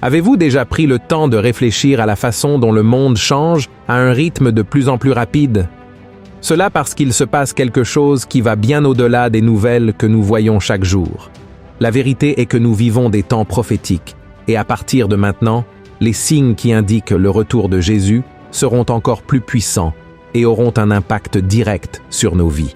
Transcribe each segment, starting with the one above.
Avez-vous déjà pris le temps de réfléchir à la façon dont le monde change à un rythme de plus en plus rapide? Cela parce qu'il se passe quelque chose qui va bien au-delà des nouvelles que nous voyons chaque jour. La vérité est que nous vivons des temps prophétiques, et à partir de maintenant, les signes qui indiquent le retour de Jésus seront encore plus puissants et auront un impact direct sur nos vies.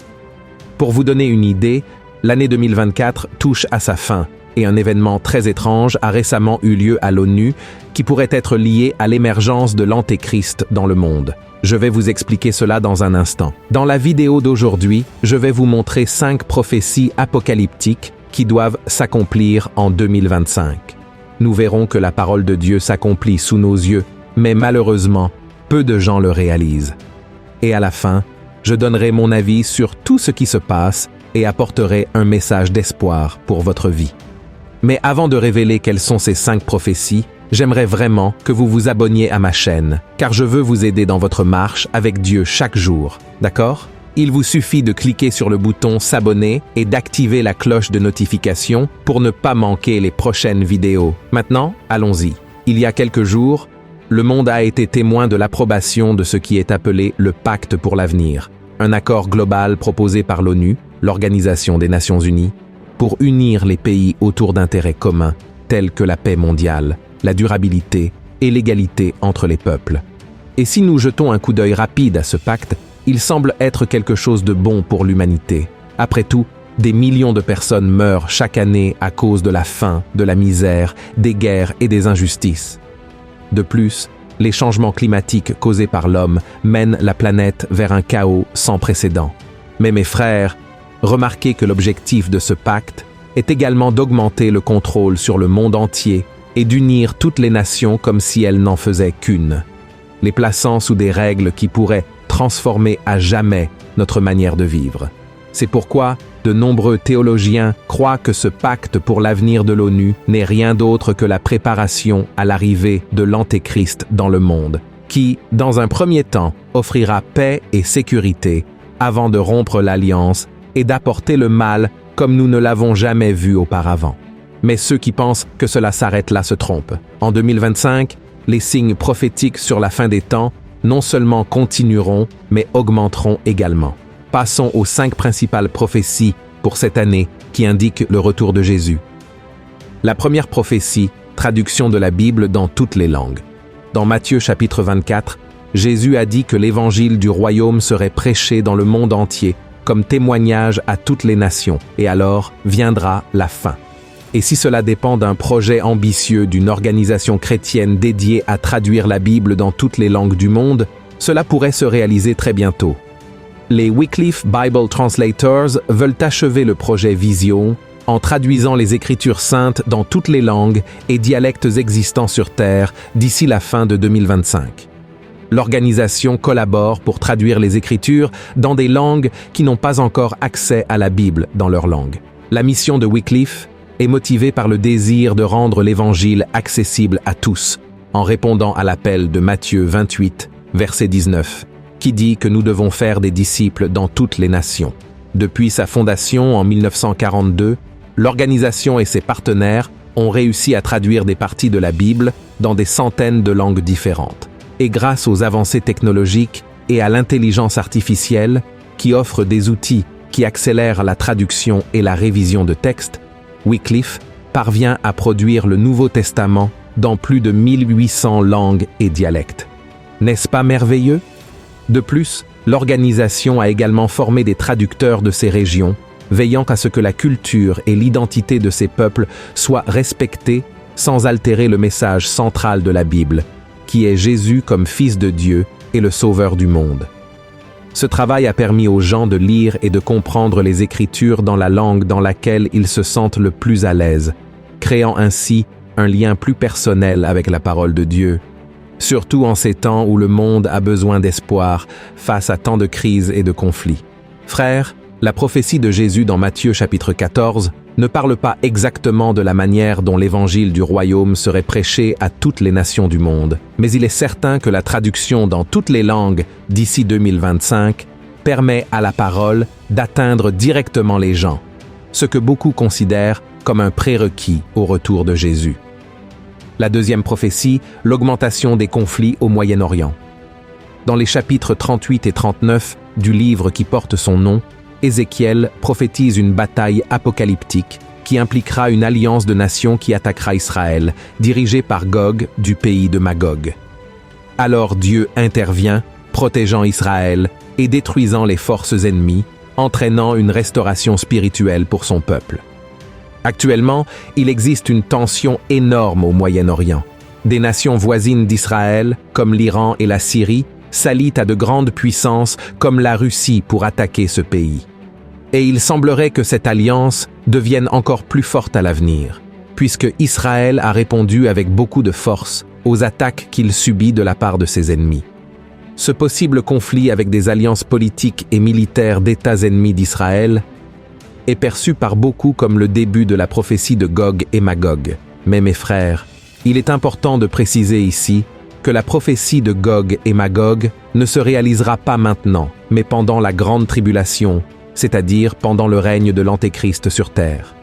Pour vous donner une idée, l'année 2024 touche à sa fin, et un événement très étrange a récemment eu lieu à l'ONU qui pourrait être lié à l'émergence de l'Antéchrist dans le monde. Je vais vous expliquer cela dans un instant. Dans la vidéo d'aujourd'hui, je vais vous montrer 5 prophéties apocalyptiques qui doivent s'accomplir en 2025. Nous verrons que la parole de Dieu s'accomplit sous nos yeux, mais malheureusement, peu de gens le réalisent. Et à la fin, je donnerai mon avis sur tout ce qui se passe et apporterai un message d'espoir pour votre vie. Mais avant de révéler quelles sont ces 5 prophéties, j'aimerais vraiment que vous vous abonniez à ma chaîne, car je veux vous aider dans votre marche avec Dieu chaque jour, d'accord? Il vous suffit de cliquer sur le bouton s'abonner et d'activer la cloche de notification pour ne pas manquer les prochaines vidéos. Maintenant, allons-y. Il y a quelques jours, le monde a été témoin de l'approbation de ce qui est appelé le Pacte pour l'avenir, un accord global proposé par l'ONU, l'Organisation des Nations Unies, pour unir les pays autour d'intérêts communs tels que la paix mondiale, la durabilité et l'égalité entre les peuples. Et si nous jetons un coup d'œil rapide à ce pacte, il semble être quelque chose de bon pour l'humanité. Après tout, des millions de personnes meurent chaque année à cause de la faim, de la misère, des guerres et des injustices. De plus, les changements climatiques causés par l'homme mènent la planète vers un chaos sans précédent. Mais mes frères, remarquez que l'objectif de ce pacte est également d'augmenter le contrôle sur le monde entier et d'unir toutes les nations comme si elles n'en faisaient qu'une, les plaçant sous des règles qui pourraient transformer à jamais notre manière de vivre. C'est pourquoi de nombreux théologiens croient que ce pacte pour l'avenir de l'ONU n'est rien d'autre que la préparation à l'arrivée de l'Antéchrist dans le monde, qui, dans un premier temps, offrira paix et sécurité avant de rompre l'alliance et d'apporter le mal comme nous ne l'avons jamais vu auparavant. Mais ceux qui pensent que cela s'arrête là se trompent. En 2025, les signes prophétiques sur la fin des temps non seulement continueront, mais augmenteront également. Passons aux 5 principales prophéties pour cette année qui indiquent le retour de Jésus. La première prophétie, traduction de la Bible dans toutes les langues. Dans Matthieu chapitre 24, Jésus a dit que l'évangile du royaume serait prêché dans le monde entier comme témoignage à toutes les nations, et alors viendra la fin. Et si cela dépend d'un projet ambitieux d'une organisation chrétienne dédiée à traduire la Bible dans toutes les langues du monde, cela pourrait se réaliser très bientôt. Les Wycliffe Bible Translators veulent achever le projet Vision en traduisant les Écritures saintes dans toutes les langues et dialectes existants sur Terre d'ici la fin de 2025. L'organisation collabore pour traduire les Écritures dans des langues qui n'ont pas encore accès à la Bible dans leur langue. La mission de Wycliffe est motivée par le désir de rendre l'Évangile accessible à tous, en répondant à l'appel de Matthieu 28, verset 19, qui dit que nous devons faire des disciples dans toutes les nations. Depuis sa fondation en 1942, l'organisation et ses partenaires ont réussi à traduire des parties de la Bible dans des centaines de langues différentes. Et grâce aux avancées technologiques et à l'intelligence artificielle qui offrent des outils qui accélèrent la traduction et la révision de textes, Wycliffe parvient à produire le Nouveau Testament dans plus de 1800 langues et dialectes. N'est-ce pas merveilleux? De plus, l'organisation a également formé des traducteurs de ces régions, veillant à ce que la culture et l'identité de ces peuples soient respectées sans altérer le message central de la Bible, qui est Jésus comme Fils de Dieu et le Sauveur du monde. Ce travail a permis aux gens de lire et de comprendre les Écritures dans la langue dans laquelle ils se sentent le plus à l'aise, créant ainsi un lien plus personnel avec la parole de Dieu, surtout en ces temps où le monde a besoin d'espoir face à tant de crises et de conflits. Frères, la prophétie de Jésus dans Matthieu chapitre 14 ne parle pas exactement de la manière dont l'évangile du royaume serait prêché à toutes les nations du monde, mais il est certain que la traduction dans toutes les langues d'ici 2025 permet à la parole d'atteindre directement les gens, ce que beaucoup considèrent comme un prérequis au retour de Jésus. La deuxième prophétie, l'augmentation des conflits au Moyen-Orient. Dans les chapitres 38 et 39 du livre qui porte son nom, Ézéchiel prophétise une bataille apocalyptique qui impliquera une alliance de nations qui attaquera Israël, dirigée par Gog du pays de Magog. Alors Dieu intervient, protégeant Israël et détruisant les forces ennemies, entraînant une restauration spirituelle pour son peuple. Actuellement, il existe une tension énorme au Moyen-Orient. Des nations voisines d'Israël, comme l'Iran et la Syrie, s'allient à de grandes puissances comme la Russie pour attaquer ce pays. Et il semblerait que cette alliance devienne encore plus forte à l'avenir, puisque Israël a répondu avec beaucoup de force aux attaques qu'il subit de la part de ses ennemis. Ce possible conflit avec des alliances politiques et militaires d'États ennemis d'Israël est perçu par beaucoup comme le début de la prophétie de Gog et Magog. Mais mes frères, il est important de préciser ici que la prophétie de Gog et Magog ne se réalisera pas maintenant, mais pendant la grande tribulation, c'est-à-dire pendant le règne de l'Antéchrist sur terre.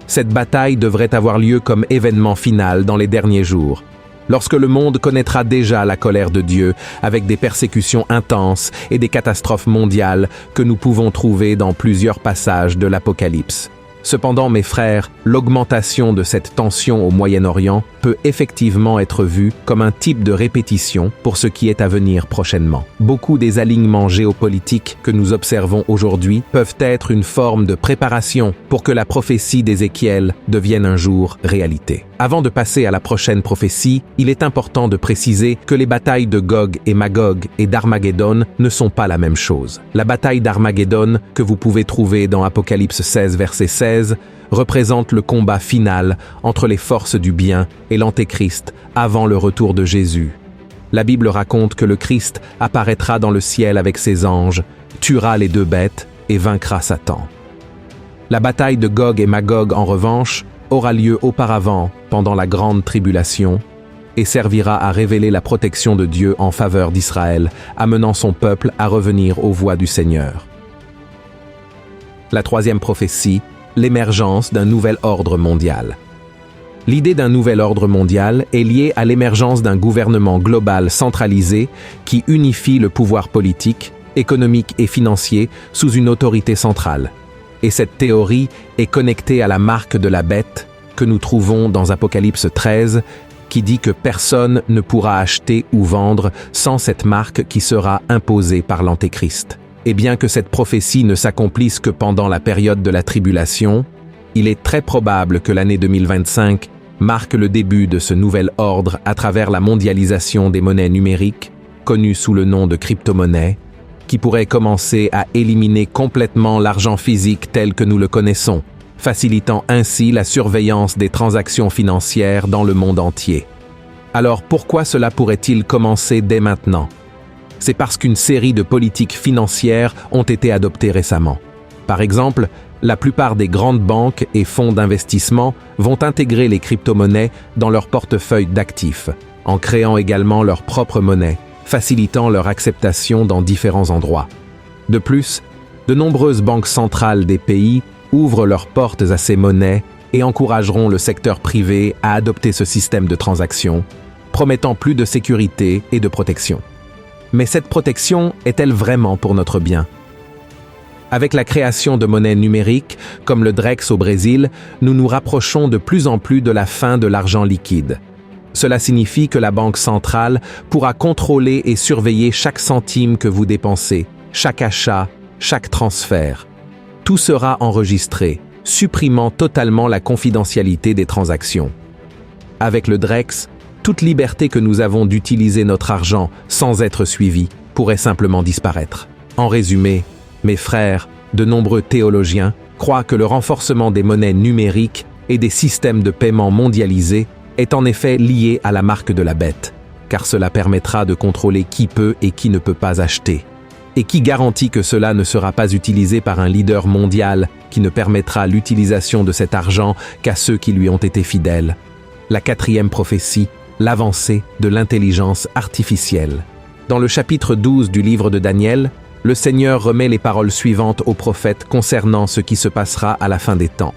Cette bataille devrait avoir lieu comme événement final dans les derniers jours, lorsque le monde connaîtra déjà la colère de Dieu avec des persécutions intenses et des catastrophes mondiales que nous pouvons trouver dans plusieurs passages de l'Apocalypse. Cependant, mes frères, l'augmentation de cette tension au Moyen-Orient peut effectivement être vue comme un type de répétition pour ce qui est à venir prochainement. Beaucoup des alignements géopolitiques que nous observons aujourd'hui peuvent être une forme de préparation pour que la prophétie d'Ézéchiel devienne un jour réalité. Avant de passer à la prochaine prophétie, il est important de préciser que les batailles de Gog et Magog et d'Armageddon ne sont pas la même chose. La bataille d'Armageddon, que vous pouvez trouver dans Apocalypse 16, verset 16, représente le combat final entre les forces du bien et l'Antéchrist avant le retour de Jésus. La Bible raconte que le Christ apparaîtra dans le ciel avec ses anges, tuera les deux bêtes et vaincra Satan. La bataille de Gog et Magog, en revanche, aura lieu auparavant, pendant la grande tribulation, et servira à révéler la protection de Dieu en faveur d'Israël, amenant son peuple à revenir aux voies du Seigneur. La troisième prophétie, l'émergence d'un nouvel ordre mondial. L'idée d'un nouvel ordre mondial est liée à l'émergence d'un gouvernement global centralisé qui unifie le pouvoir politique, économique et financier sous une autorité centrale. Et cette théorie est connectée à la marque de la bête que nous trouvons dans Apocalypse 13, qui dit que personne ne pourra acheter ou vendre sans cette marque qui sera imposée par l'Antéchrist. Et bien que cette prophétie ne s'accomplisse que pendant la période de la tribulation, il est très probable que l'année 2025 marque le début de ce nouvel ordre à travers la mondialisation des monnaies numériques, connues sous le nom de crypto-monnaies, qui pourrait commencer à éliminer complètement l'argent physique tel que nous le connaissons, facilitant ainsi la surveillance des transactions financières dans le monde entier. Alors pourquoi cela pourrait-il commencer dès maintenant? C'est parce qu'une série de politiques financières ont été adoptées récemment. Par exemple, la plupart des grandes banques et fonds d'investissement vont intégrer les crypto-monnaies dans leur portefeuille d'actifs, en créant également leur propre monnaie, facilitant leur acceptation dans différents endroits. De plus, de nombreuses banques centrales des pays ouvrent leurs portes à ces monnaies et encourageront le secteur privé à adopter ce système de transaction, promettant plus de sécurité et de protection. Mais cette protection est-elle vraiment pour notre bien? Avec la création de monnaies numériques, comme le Drex au Brésil, nous nous rapprochons de plus en plus de la fin de l'argent liquide. Cela signifie que la banque centrale pourra contrôler et surveiller chaque centime que vous dépensez, chaque achat, chaque transfert. Tout sera enregistré, supprimant totalement la confidentialité des transactions. Avec le Drex, toute liberté que nous avons d'utiliser notre argent sans être suivi pourrait simplement disparaître. En résumé, mes frères, de nombreux théologiens croient que le renforcement des monnaies numériques et des systèmes de paiement mondialisés est en effet lié à la marque de la bête, car cela permettra de contrôler qui peut et qui ne peut pas acheter. Et qui garantit que cela ne sera pas utilisé par un leader mondial qui ne permettra l'utilisation de cet argent qu'à ceux qui lui ont été fidèles? La quatrième prophétie, l'avancée de l'intelligence artificielle. Dans le chapitre 12 du livre de Daniel, le Seigneur remet les paroles suivantes aux prophètes concernant ce qui se passera à la fin des temps.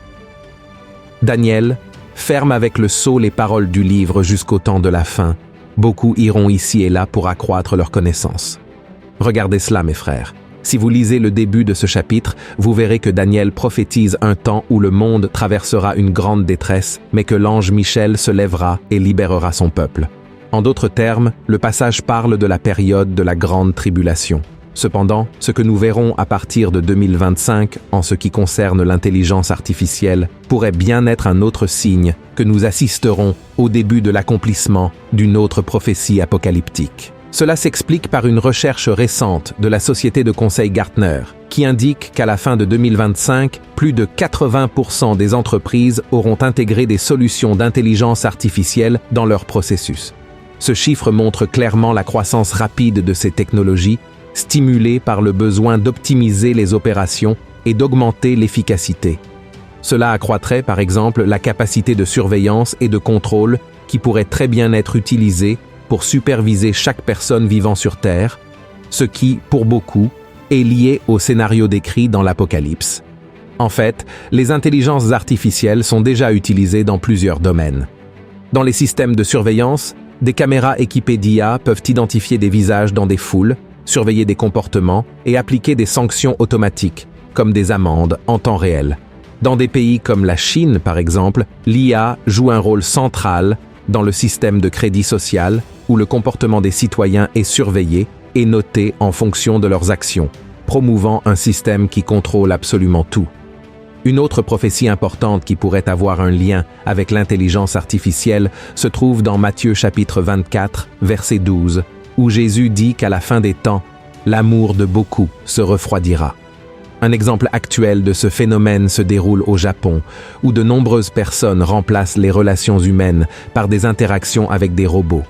Daniel, ferme avec le sceau les paroles du livre jusqu'au temps de la fin. Beaucoup iront ici et là pour accroître leur connaissance. Regardez cela, mes frères. Si vous lisez le début de ce chapitre, vous verrez que Daniel prophétise un temps où le monde traversera une grande détresse, mais que l'ange Michel se lèvera et libérera son peuple. En d'autres termes, le passage parle de la période de la grande tribulation. Cependant, ce que nous verrons à partir de 2025 en ce qui concerne l'intelligence artificielle pourrait bien être un autre signe que nous assisterons au début de l'accomplissement d'une autre prophétie apocalyptique. Cela s'explique par une recherche récente de la société de conseil Gartner, qui indique qu'à la fin de 2025, plus de 80% des entreprises auront intégré des solutions d'intelligence artificielle dans leur processus. Ce chiffre montre clairement la croissance rapide de ces technologies, stimulée par le besoin d'optimiser les opérations et d'augmenter l'efficacité. Cela accroîtrait par exemple la capacité de surveillance et de contrôle qui pourrait très bien être utilisée pour superviser chaque personne vivant sur Terre, ce qui, pour beaucoup, est lié au scénario décrit dans l'Apocalypse. En fait, les intelligences artificielles sont déjà utilisées dans plusieurs domaines. Dans les systèmes de surveillance, des caméras équipées d'IA peuvent identifier des visages dans des foules, surveiller des comportements et appliquer des sanctions automatiques, comme des amendes en temps réel. Dans des pays comme la Chine, par exemple, l'IA joue un rôle central dans le système de crédit social, où le comportement des citoyens est surveillé et noté en fonction de leurs actions, promouvant un système qui contrôle absolument tout. Une autre prophétie importante qui pourrait avoir un lien avec l'intelligence artificielle se trouve dans Matthieu chapitre 24, verset 12, où Jésus dit qu'à la fin des temps, l'amour de beaucoup se refroidira. Un exemple actuel de ce phénomène se déroule au Japon, où de nombreuses personnes remplacent les relations humaines par des interactions avec des robots.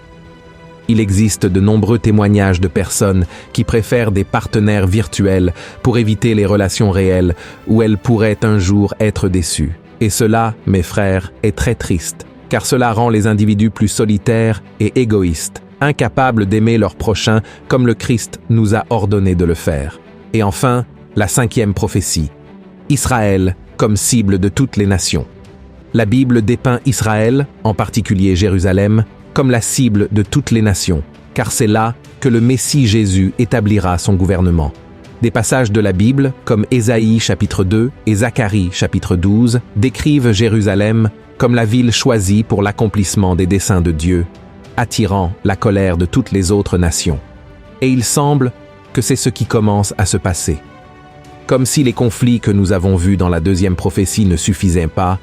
Il existe de nombreux témoignages de personnes qui préfèrent des partenaires virtuels pour éviter les relations réelles où elles pourraient un jour être déçues. Et cela, mes frères, est très triste, car cela rend les individus plus solitaires et égoïstes, incapables d'aimer leur prochain comme le Christ nous a ordonné de le faire. Et enfin, la 5e prophétie. Israël comme cible de toutes les nations. La Bible dépeint Israël, en particulier Jérusalem, comme la cible de toutes les nations, car c'est là que le Messie Jésus établira son gouvernement. Des passages de la Bible, comme Ésaïe chapitre 2 et Zacharie chapitre 12, décrivent Jérusalem comme la ville choisie pour l'accomplissement des desseins de Dieu, attirant la colère de toutes les autres nations. Et il semble que c'est ce qui commence à se passer. Comme si les conflits que nous avons vus dans la 2e prophétie ne suffisaient pas,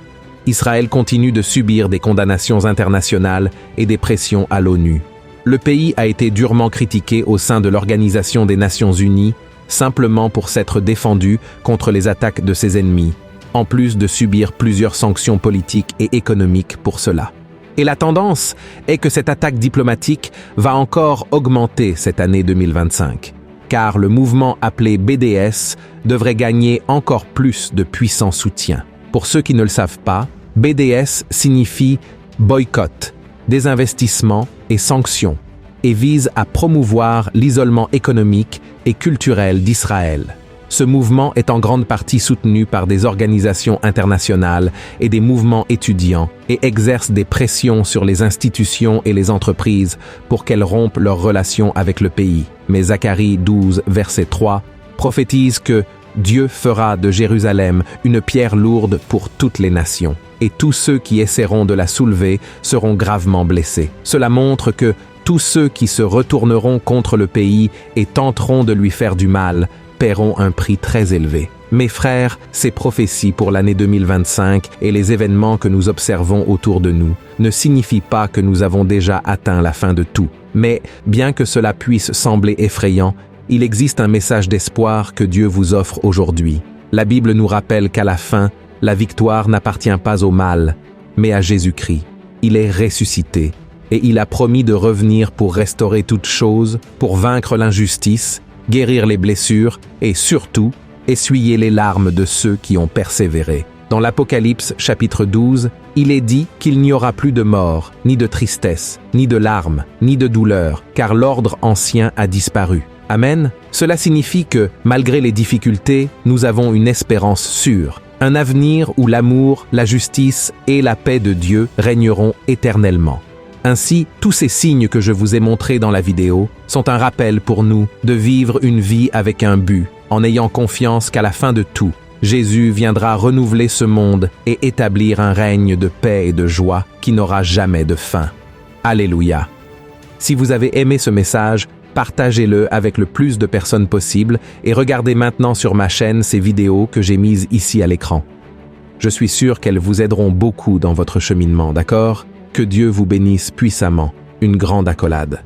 Israël continue de subir des condamnations internationales et des pressions à l'ONU. Le pays a été durement critiqué au sein de l'Organisation des Nations Unies, simplement pour s'être défendu contre les attaques de ses ennemis, en plus de subir plusieurs sanctions politiques et économiques pour cela. Et la tendance est que cette attaque diplomatique va encore augmenter cette année 2025, car le mouvement appelé BDS devrait gagner encore plus de puissant soutien. Pour ceux qui ne le savent pas, BDS signifie boycott, désinvestissement et sanctions, et vise à promouvoir l'isolement économique et culturel d'Israël. Ce mouvement est en grande partie soutenu par des organisations internationales et des mouvements étudiants et exerce des pressions sur les institutions et les entreprises pour qu'elles rompent leurs relations avec le pays. Mais Zacharie 12, verset 3, prophétise que Dieu fera de Jérusalem une pierre lourde pour toutes les nations, et tous ceux qui essaieront de la soulever seront gravement blessés. Cela montre que tous ceux qui se retourneront contre le pays et tenteront de lui faire du mal paieront un prix très élevé. Mes frères, ces prophéties pour l'année 2025 et les événements que nous observons autour de nous ne signifient pas que nous avons déjà atteint la fin de tout. Mais, bien que cela puisse sembler effrayant, il existe un message d'espoir que Dieu vous offre aujourd'hui. La Bible nous rappelle qu'à la fin, la victoire n'appartient pas au mal, mais à Jésus-Christ. Il est ressuscité, et il a promis de revenir pour restaurer toutes choses, pour vaincre l'injustice, guérir les blessures et surtout, essuyer les larmes de ceux qui ont persévéré. Dans l'Apocalypse chapitre 12, il est dit qu'il n'y aura plus de mort, ni de tristesse, ni de larmes, ni de douleur, car l'ordre ancien a disparu. Amen. Cela signifie que, malgré les difficultés, nous avons une espérance sûre, Un avenir où l'amour, la justice et la paix de Dieu régneront éternellement. Ainsi, tous ces signes que je vous ai montrés dans la vidéo sont un rappel pour nous de vivre une vie avec un but, en ayant confiance qu'à la fin de tout, Jésus viendra renouveler ce monde et établir un règne de paix et de joie qui n'aura jamais de fin. Alléluia. Si vous avez aimé ce message, partagez-le avec le plus de personnes possible et regardez maintenant sur ma chaîne ces vidéos que j'ai mises ici à l'écran. Je suis sûr qu'elles vous aideront beaucoup dans votre cheminement, d'accord ? Que Dieu vous bénisse puissamment. Une grande accolade.